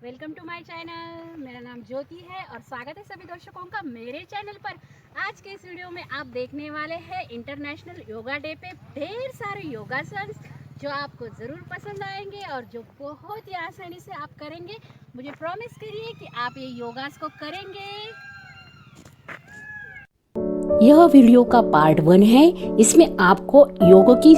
Welcome to my channel. मेरा नाम ज्योति है और स्वागत है सभी दर्शकों का मेरे चैनल पर। आज के इस वीडियो में आप देखने वाले हैं इंटरनेशनल योगा डे पे ढेर सारे योगासन जो आपको ज़रूर पसंद आएंगे और जो बहुत ही आसानी से आप करेंगे। मुझे प्रॉमिस करिए कि आप ये योगास को करेंगे। यह वीडियो का पार्ट 1 है। इसमें आपको योग की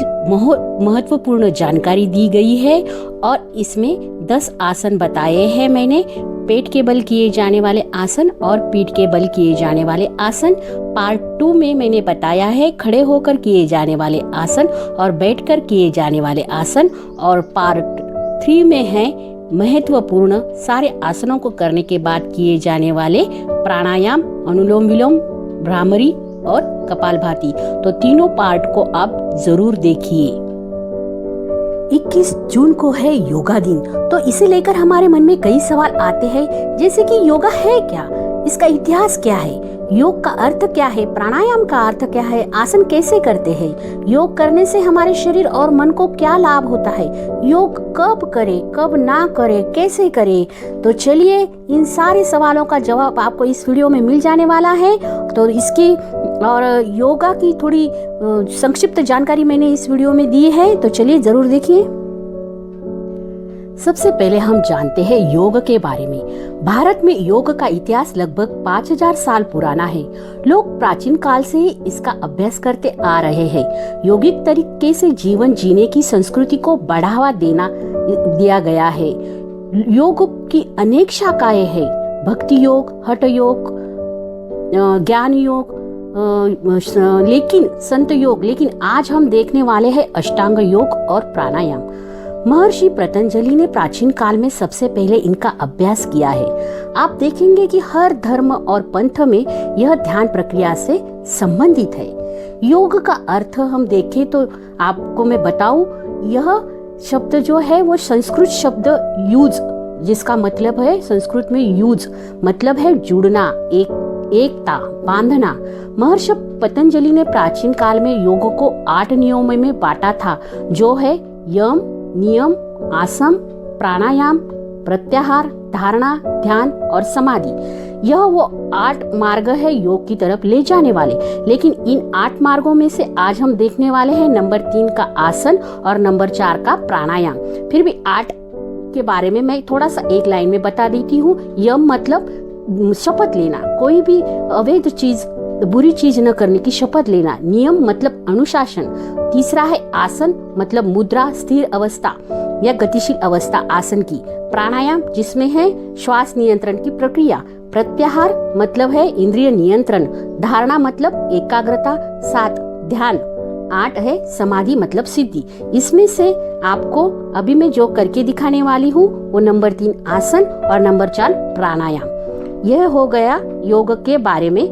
महत्वपूर्ण जानकारी दी गई है और इसमें 10 आसन बताए हैं मैंने। पेट के बल किए जाने वाले आसन और पीठ के बल किए जाने वाले आसन। पार्ट 2 में मैंने बताया है खड़े होकर किए जाने वाले आसन और बैठकर किए जाने वाले आसन। और पार्ट 3 में है महत्वपूर्ण सारे आसनों को करने के बाद किए जाने वाले प्राणायाम, अनुलोम विलोम, भ्रामरी और कपालभाति। तो तीनों पार्ट को आप जरूर देखिए। 21 जून को है योगा दिन, तो इसे लेकर हमारे मन में कई सवाल आते हैं, जैसे कि योगा है क्या, इसका इतिहास क्या है, योग का अर्थ क्या है, प्राणायाम का अर्थ क्या है, आसन कैसे करते हैं, योग करने से हमारे शरीर और मन को क्या लाभ होता है, योग कब करे कब ना करे, कैसे करे। तो चलिए इन सारे सवालों का जवाब आपको इस वीडियो में मिल जाने वाला है। तो इसकी और योगा की थोड़ी संक्षिप्त जानकारी मैंने इस वीडियो में दी है, तो चलिए जरूर देखिए। सबसे पहले हम जानते हैं योग के बारे में। भारत में योग का इतिहास लगभग 5000 साल पुराना है। लोग प्राचीन काल से ही इसका अभ्यास करते आ रहे हैं। यौगिक तरीके से जीवन जीने की संस्कृति को बढ़ावा दिया गया है। योग की अनेक शाखाएं हैं, भक्ति योग, हठ योग, ज्ञान योग, लेकिन संत योग। लेकिन आज हम देखने वाले हैं अष्टांग योग और प्राणायाम। महर्षि पतंजलि ने प्राचीन काल में सबसे पहले इनका अभ्यास किया है। आप देखेंगे कि हर धर्म और पंथ में यह ध्यान प्रक्रिया से संबंधित है। योग का अर्थ हम देखें तो आपको मैं बताऊं, यह शब्द जो है वो संस्कृत शब्द यूज, जिसका मतलब है संस्कृत में यूज मतलब है जुड़ना, एकता, बांधना। महर्षि पतंजलि ने प्राचीन काल में योग को 8 नियमों में बांटा था, जो है यम, नियम, आसन, प्राणायाम, प्रत्याहार, धारणा, ध्यान और समाधि। यह वो 8 मार्ग है योग की तरफ ले जाने वाले। लेकिन इन 8 मार्गों में से आज हम देखने वाले हैं नंबर 3 का आसन और नंबर 4 का प्राणायाम। फिर भी 8 के बारे में मैं थोड़ा सा एक लाइन में बता देती हूँ। यम मतलब शपथ लेना, कोई भी अवैध चीज, बुरी चीज न करने की शपथ लेना। नियम मतलब अनुशासन। तीसरा है आसन मतलब मुद्रा, स्थिर अवस्था या गतिशील अवस्था आसन की। प्राणायाम जिसमें है श्वास नियंत्रण की प्रक्रिया। प्रत्याहार मतलब है इंद्रिय नियंत्रण। धारणा मतलब एकाग्रता। 7 ध्यान। 8 है समाधि मतलब सिद्धि। इसमें से आपको अभी मैं जो करके दिखाने वाली हूँ वो नंबर 3 आसन और नंबर 4 प्राणायाम। यह हो गया योग के बारे में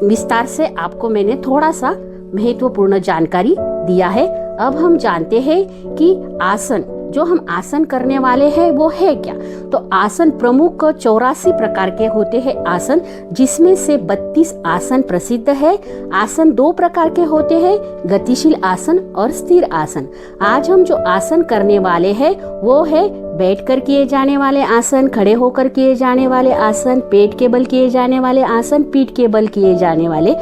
विस्तार से आपको मैंने थोड़ा सा महत्वपूर्ण जानकारी दिया है। अब हम जानते हैं कि आसन, जो हम आसन करने वाले हैं वो है क्या। तो आसन प्रमुख 84 प्रकार के होते हैं आसन, जिसमें से 32 आसन प्रसिद्ध है। आसन 2 प्रकार के होते हैं, गतिशील आसन और स्थिर आसन। आज हम जो आसन करने वाले हैं वो है बैठकर किए जाने वाले आसन, खड़े होकर किए जाने वाले आसन, पेट के बल किए जाने वाले आसन, पीठ के बल किए जाने वाले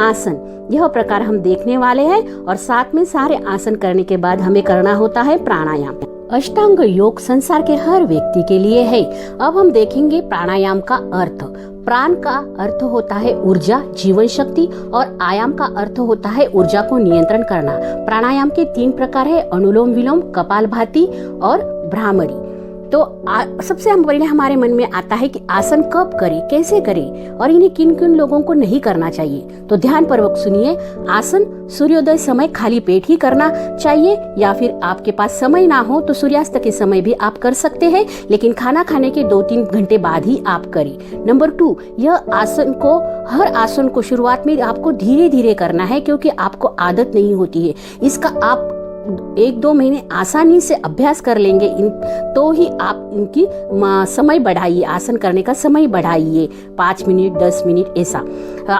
आसन। यह प्रकार हम देखने वाले हैं। और साथ में सारे आसन करने के बाद हमें करना होता है प्राणायाम। अष्टांग योग संसार के हर व्यक्ति के लिए है। अब हम देखेंगे प्राणायाम का अर्थ। प्राण का अर्थ होता है ऊर्जा, जीवन शक्ति, और आयाम का अर्थ होता है ऊर्जा को नियंत्रण करना। प्राणायाम के 3 प्रकार है, अनुलोम विलोम, कपालभाति और भ्रामरी। तो सबसे पहले हमारे मन में आता है कि आसन कब करें, कैसे करें और इन्हें किन किन लोगों को नहीं करना चाहिए। तो ध्यान पूर्वक सुनिए। आसन सूर्योदय समय खाली पेट ही करना चाहिए, या फिर आपके पास समय ना हो तो सूर्यास्त के समय भी आप कर सकते हैं, लेकिन खाना खाने के 2-3 घंटे बाद ही आप करें। नंबर 2, यह आसन को, हर आसन को शुरुआत में आपको धीरे धीरे करना है, क्योंकि आपको आदत नहीं होती है। इसका आप एक दो महीने आसानी से अभ्यास कर लेंगे तो ही आप इनकी समय बढ़ाइए, आसन करने का समय बढ़ाइए, 5 मिनट 10 मिनट ऐसा।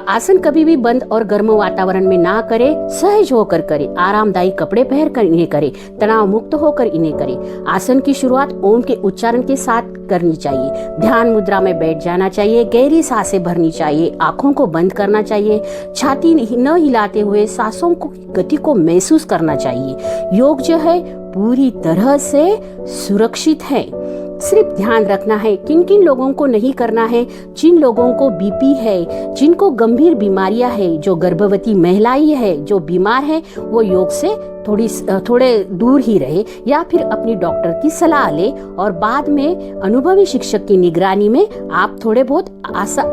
आसन कभी भी बंद और गर्म वातावरण में ना करें, सहज होकर करें, आरामदायी कपड़े पहन कर इन्हें करें, तनाव मुक्त होकर इन्हें करें। आसन की शुरुआत ओम के उच्चारण के साथ करनी चाहिए। ध्यान मुद्रा में बैठ जाना चाहिए, गहरी सांसें भरनी चाहिए, आंखों को बंद करना चाहिए, छाती न हिलाते हुए सांसों को गति को महसूस करना चाहिए। योग जो है पूरी तरह से सुरक्षित है। सिर्फ ध्यान रखना है किन किन लोगों को नहीं करना है। जिन लोगों को बीपी है, जिनको गंभीर बीमारियां है, जो गर्भवती महिलाएं है, जो बीमार है, वो योग से थोड़े दूर ही रहे या फिर अपनी डॉक्टर की सलाह ले और बाद में अनुभवी शिक्षक की निगरानी में आप थोड़े बहुत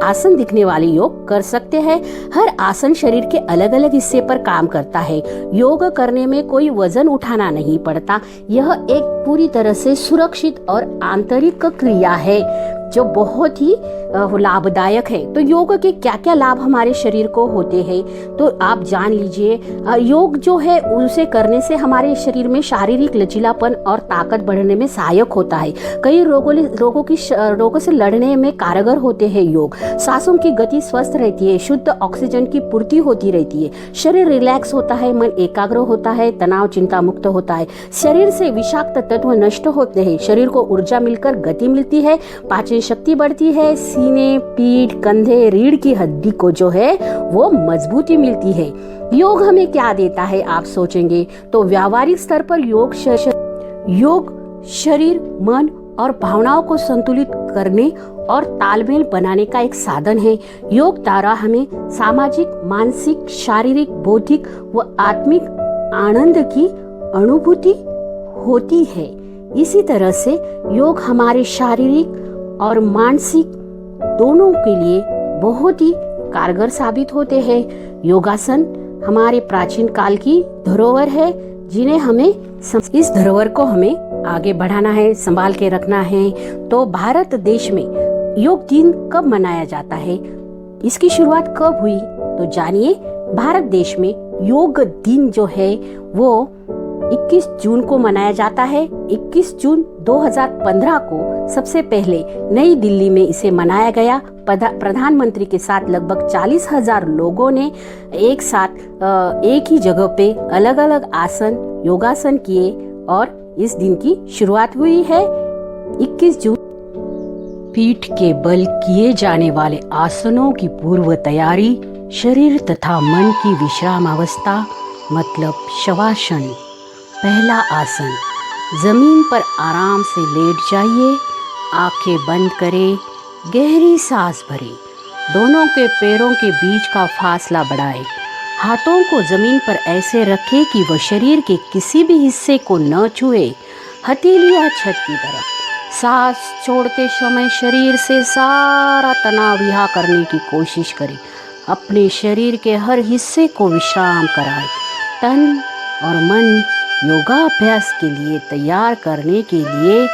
आसन दिखने वाले योग कर सकते हैं। हर आसन शरीर के अलग अलग हिस्से पर काम करता है। योग करने में कोई वजन उठाना नहीं पड़ता। यह एक पूरी तरह से सुरक्षित और आंतरिक क्रिया है जो बहुत ही लाभदायक है। तो योग के क्या क्या लाभ हमारे शरीर को होते हैं तो आप जान लीजिए। योग जो है उसे करने से हमारे शरीर में शारीरिक लचीलापन और ताकत बढ़ने में सहायक होता है। कई रोगों से लड़ने में कारगर होते हैं योग। सांसों की गति स्वस्थ रहती है, शुद्ध ऑक्सीजन की पूर्ति होती रहती है, शरीर रिलैक्स होता है, मन एकाग्र होता है, तनाव चिंता मुक्त होता है, शरीर से विषाक्त तत्व नष्ट होते हैं, शरीर को ऊर्जा मिलकर गति मिलती है, पाचन शक्ति बढ़ती है, सीने पीठ कंधे रीढ़ की हड्डी को जो है वो मजबूती मिलती है। योग हमें क्या देता है आप सोचेंगे तो व्यावहारिक स्तर पर योग शरीर मन और भावनाओं को संतुलित करने और तालमेल बनाने का एक साधन है। योग द्वारा हमें सामाजिक मानसिक शारीरिक बौद्धिक व आत्मिक आनंद की अनुभूति होती है। इसी तरह से योग हमारे शारीरिक और मानसिक दोनों के लिए बहुत ही कारगर साबित होते हैं। योगासन हमारे प्राचीन काल की धरोहर है जिन्हें हमें इस धरोहर को हमें आगे बढ़ाना है, संभाल के रखना है। तो भारत देश में योग दिन कब मनाया जाता है, इसकी शुरुआत कब हुई तो जानिए। भारत देश में योग दिन जो है वो 21 जून को मनाया जाता है। 21 जून 2015 को सबसे पहले नई दिल्ली में इसे मनाया गया। प्रधानमंत्री के साथ लगभग 40,000 लोगों ने एक साथ एक ही जगह पे अलग अलग आसन योगासन किए और इस दिन की शुरुआत हुई है 21 जून। पीठ के बल किए जाने वाले आसनों की पूर्व तैयारी, शरीर तथा मन की विश्राम अवस्था मतलब शवासन। पहला आसन, जमीन पर आराम से लेट जाइए, आंखें बंद करें, गहरी सांस भरें, दोनों के पैरों के बीच का फासला बढ़ाएं, हाथों को जमीन पर ऐसे रखें कि वह शरीर के किसी भी हिस्से को न छुए, हथेली या छत की तरफ। सांस छोड़ते समय शरीर से सारा तनाव रिहा करने की कोशिश करें। अपने शरीर के हर हिस्से को विश्राम कराएं। तन और मन योगाभ्यास के लिए तैयार करने के लिए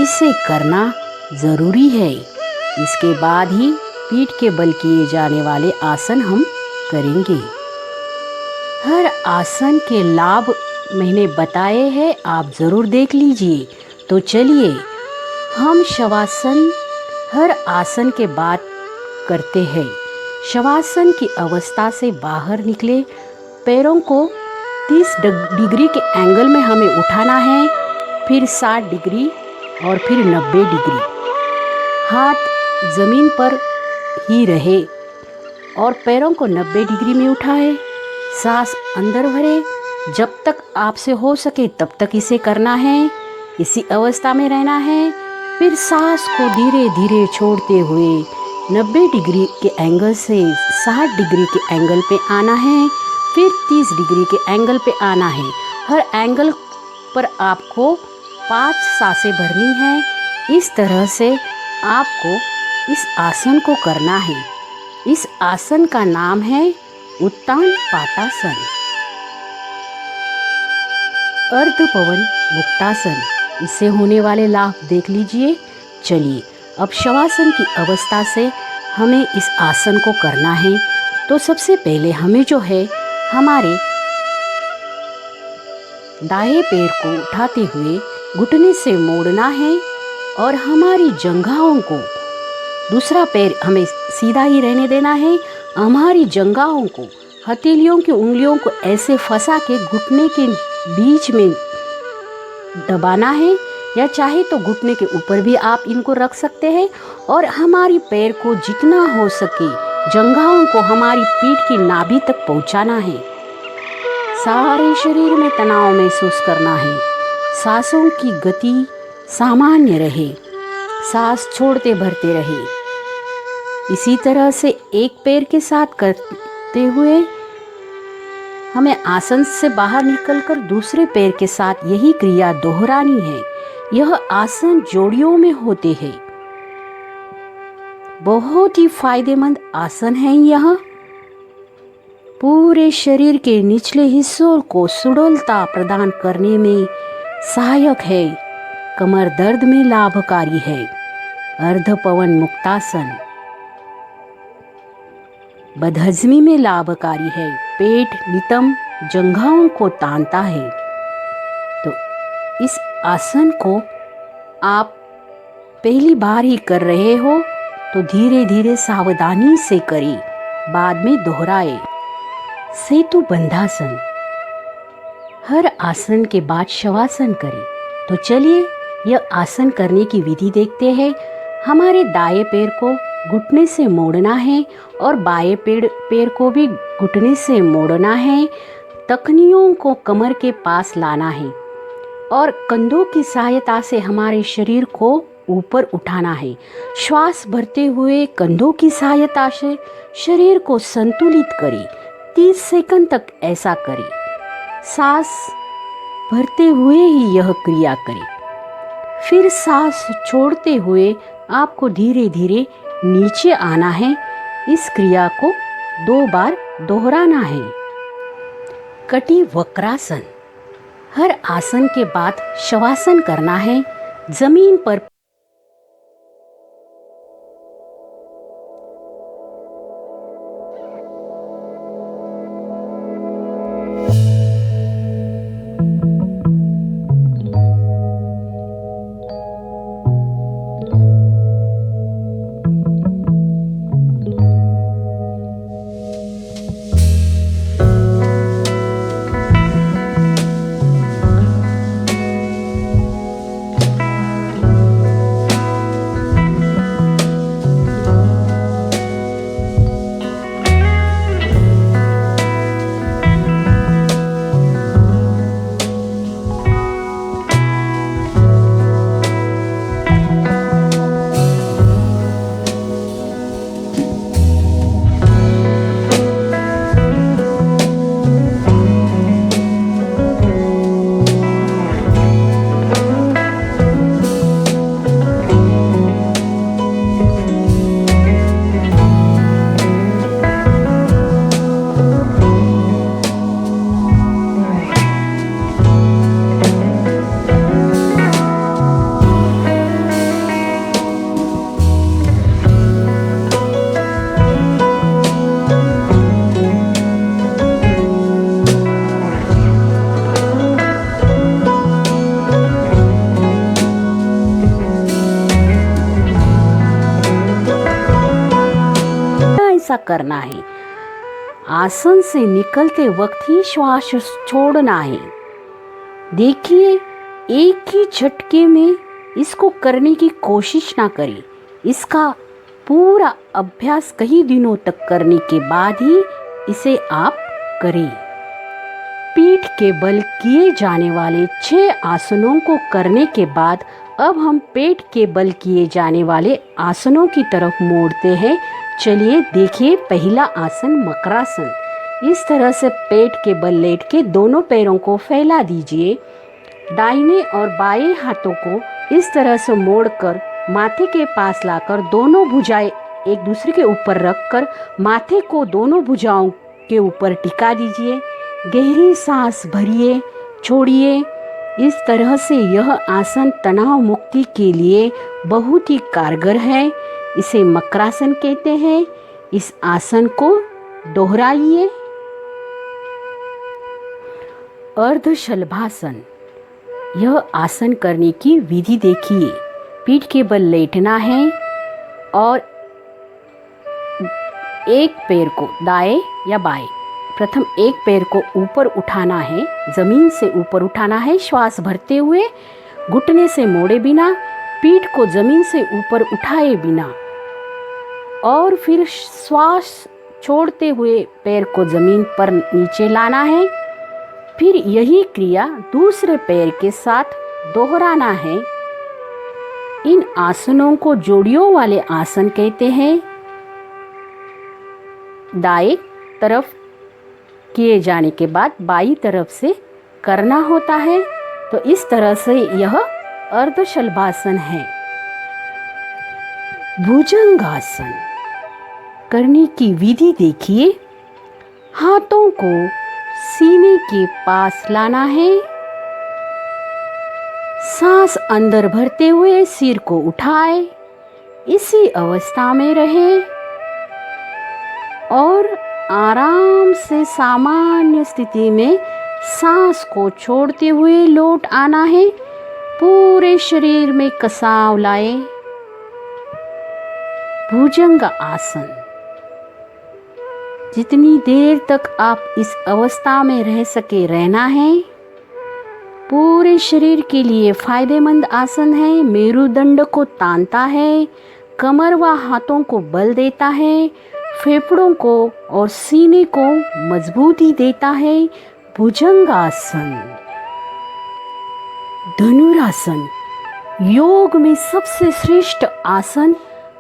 इसे करना जरूरी है। इसके बाद ही पीठ के बल किए जाने वाले आसन हम करेंगे। हर आसन के लाभ मैंने बताए हैं, आप जरूर देख लीजिए। तो चलिए हम शवासन हर आसन के बाद करते हैं। शवासन की अवस्था से बाहर निकले, पैरों को 30 डिग्री के एंगल में हमें उठाना है, फिर 60 डिग्री और फिर 90 डिग्री। हाथ जमीन पर ही रहे और पैरों को 90 डिग्री में उठाए। सांस अंदर भरे, जब तक आपसे हो सके तब तक इसे करना है, इसी अवस्था में रहना है। फिर सांस को धीरे धीरे छोड़ते हुए 90 डिग्री के एंगल से 60 डिग्री के एंगल पे आना है, फिर 30 डिग्री के एंगल पे आना है। हर एंगल पर आपको 5 सांसें भरनी है। इस तरह से आपको इस आसन को करना है। इस आसन का नाम है उत्तान पातासन, अर्ध पवन मुक्तासन। इससे होने वाले लाभ देख लीजिए। चलिए अब शवासन की अवस्था से हमें इस आसन को करना है। तो सबसे पहले हमें जो है हमारे दाएं पैर को उठाते हुए घुटने से मोड़ना है और हमारी जंघाओं को, दूसरा पैर हमें सीधा ही रहने देना है। हमारी जंघाओं को, हथेलियों की उंगलियों को ऐसे फंसा के घुटने के बीच में दबाना है, या चाहे तो घुटने के ऊपर भी आप इनको रख सकते हैं। और हमारी पैर को जितना हो सके जंघाओं को हमारी पीठ की नाभि तक पहुंचाना है। सारे शरीर में तनाव महसूस करना है। सांसों की गति सामान्य रहे, सांस छोड़ते भरते रहे। इसी तरह से एक पैर के साथ करते हुए हमें आसन से बाहर निकलकर दूसरे पैर के साथ यही क्रिया दोहरानी है। यह आसन जोड़ियों में होते हैं। बहुत ही फायदेमंद आसन है। यह पूरे शरीर के निचले हिस्सों को सुडौलता प्रदान करने में सहायक है। कमर दर्द में लाभकारी है। अर्ध पवन मुक्तासन बदहजमी में लाभकारी है। पेट नितंब जंघाओं को तानता है। तो इस आसन को आप पहली बार ही कर रहे हो तो धीरे धीरे सावधानी से करें, बाद में दोहराए। सेतु बंधासन, हर आसन के बाद शवासन करें। तो चलिए यह आसन करने की विधि देखते हैं। हमारे दाएं पैर को घुटने से मोड़ना है और बाएं पैर को भी घुटने से मोड़ना है। तखनियों को कमर के पास लाना है और कंधों की सहायता से हमारे शरीर को ऊपर उठाना है। श्वास भरते हुए कंधों की सहायता से शरीर को संतुलित करें। 30 सेकंड तक ऐसा करें। सांस भरते हुए ही यह क्रिया करें। फिर सांस छोड़ते हुए आपको धीरे धीरे नीचे आना है। इस क्रिया को 2 बार दोहराना है। कटी वक्रासन, हर आसन के बाद शवासन करना है। जमीन पर ऐसा करना है। आसन से निकलते वक्त ही श्वास छोड़ना है। देखिए, एक ही झटके में इसको करने की कोशिश ना करें। इसका पूरा अभ्यास कई दिनों तक करने के बाद ही इसे आप करें। पीठ के बल किए जाने वाले 6 आसनों को करने के बाद अब हम पेट के बल किए जाने वाले आसनों की तरफ मोड़ते हैं। चलिए देखिए, पहला आसन मकरासन। इस तरह से पेट के बल लेट के दोनों पैरों को फैला दीजिए। दाहिने और बाएं हाथों को इस तरह से मोड़कर माथे के पास लाकर दोनों भुजाएं एक दूसरे के ऊपर रखकर माथे को दोनों भुजाओं के ऊपर टिका दीजिए। गहरी सांस भरिए, छोड़िए। इस तरह से यह आसन तनाव मुक्ति के लिए बहुत ही कारगर है। इसे मकरासन कहते हैं। इस आसन को दोहराइए अर्धशलभासन। यह आसन करने की विधि देखिए। पीठ के बल लेटना है और एक पैर को दाएं या बाएं, प्रथम एक पैर को ऊपर उठाना है, जमीन से ऊपर उठाना है, श्वास भरते हुए, घुटने से मोड़े बिना, पीठ को जमीन से ऊपर उठाए बिना, और फिर श्वास छोड़ते हुए पैर को जमीन पर नीचे लाना है। फिर यही क्रिया दूसरे पैर के साथ दोहराना है। इन आसनों को जोड़ियों वाले आसन कहते हैं। दाएं तरफ किए जाने के बाद बाईं तरफ से करना होता है। तो इस तरह से यह अर्धशलभासन है। भुजंगासन करने की विधि देखिए। हाथों को सीने के पास लाना है, सांस अंदर भरते हुए सिर को उठाए, इसी अवस्था में रहे और आराम से सामान्य स्थिति में सांस को छोड़ते हुए लौट आना है। पूरे शरीर में कसाव लाए। भुजंग आसन। जितनी देर तक आप इस अवस्था में रह सके रहना है। पूरे शरीर के लिए फायदेमंद आसन है। मेरुदंड को तानता है, कमर व हाथों को बल देता है, फेफड़ों को और सीने को मजबूती देता है। भुजंगासन। धनुरासन। योग में सबसे श्रेष्ठ आसन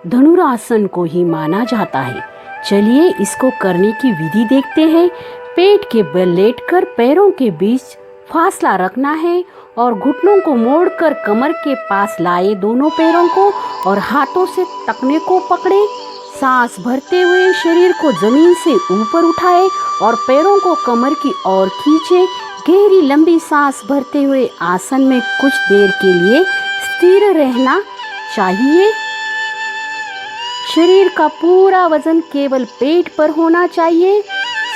धनुरासन को ही माना जाता है। चलिए इसको करने की विधि देखते हैं। पेट के बल लेटकर पैरों के बीच फासला रखना है और घुटनों को मोड़कर कमर के पास लाए दोनों पैरों को और हाथों से टखने को पकड़े। सांस भरते हुए शरीर को जमीन से ऊपर उठाए और पैरों को कमर की ओर खींचे। गहरी लंबी सांस भरते हुए आसन में कुछ देर के लिए स्थिर रहना चाहिए। शरीर का पूरा वजन केवल पेट पर होना चाहिए।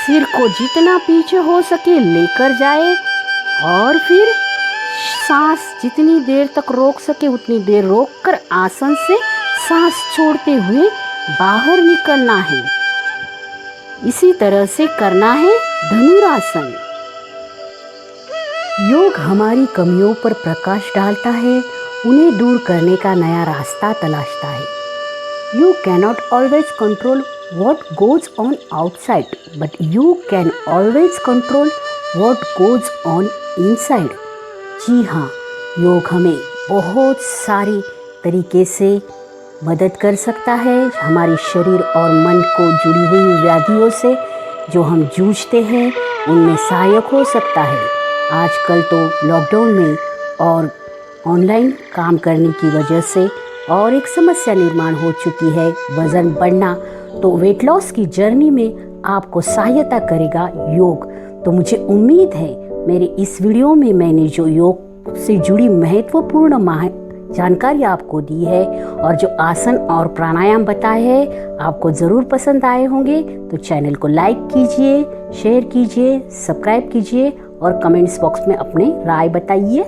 सिर को जितना पीछे हो सके लेकर जाए और फिर सांस जितनी देर तक रोक सके उतनी देर रोककर आसन से सांस छोड़ते हुए बाहर निकलना है। इसी तरह से करना है धनुरासन। योग हमारी कमियों पर प्रकाश डालता है, उन्हें दूर करने का नया रास्ता तलाशता है। You cannot always control what goes on outside, but you can always control what goes on inside. जी हाँ, योग हमें बहुत सारी तरीके से मदद कर सकता है। हमारे शरीर और मन को जुड़ी हुई व्याधियों से जो हम जूझते हैं उनमें सहायक हो सकता है। आजकल तो लॉकडाउन में और ऑनलाइन काम करने की वजह से और एक समस्या निर्माण हो चुकी है वजन बढ़ना। तो वेट लॉस की जर्नी में आपको सहायता करेगा योग। तो मुझे उम्मीद है मेरे इस वीडियो में मैंने जो योग से जुड़ी महत्वपूर्ण जानकारी आपको दी है और जो आसन और प्राणायाम बताए हैं आपको ज़रूर पसंद आए होंगे। तो चैनल को लाइक कीजिए, शेयर कीजिए, सब्सक्राइब कीजिए और कमेंट्स बॉक्स में अपने राय बताइए।